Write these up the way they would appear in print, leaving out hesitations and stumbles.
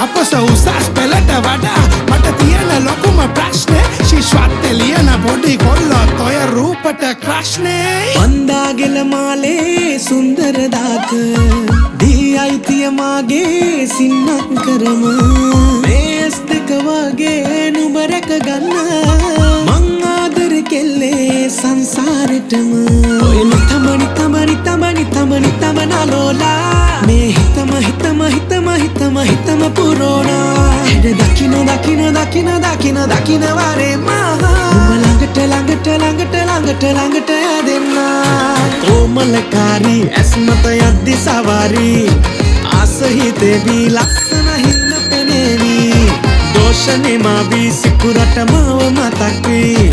අපස උසස් පෙළට වඩා මට තියෙන ලොකුම ප්‍රශ්නේ ශිෂ්වත්වයේ ලියන පොඩි කොල්ලොත් ඔය රූපට ක්‍රෂ්නේ වන්දාගෙල මාලේ සුන්දර දාක දී අයිතිය මාගේ සින්නක් කරම මේස් දෙක වගේ නුඹ රැක ගන්න මං ආදර කෙල්ලේ සංසාරෙටම ඔය නිතමනි තමනි තමනි තමනි තමනලෝලා මේ හිතම පුරෝනා හෙට දකින දකින දකින දකින දකින වරේ මහා නුඹ ළඟට යදෙන්නා කොමලකාරී ඇස්මත යද්දි සවාරි ආසහිතේවී ලස්සන හිම පෙනේවි දෝෂනේ මාවී සිකුරට මාව මතක් වී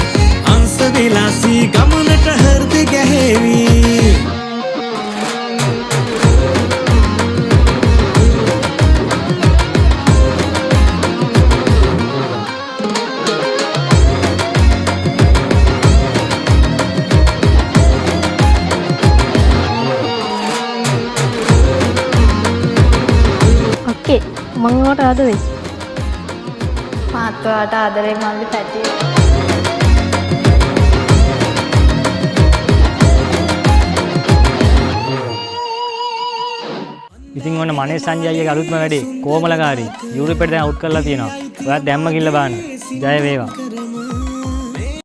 හංස විලාසී ගමනට හෘද ගැහෙවි මං ඔයාට ආදරෙයි. මාත් ඔයාට ආදරෙයි මල්ලි පැටිය. ඉතින් ඔන්න මනේෂ් සංජය අයියගේ අලුත්ම වැඩේ කොමලකාරී යුරෝපෙට දැන් අවුට් කරලා තියෙනවා. ඔයාත් දැම්ම කිල්ල බලන්න. ජය වේවා.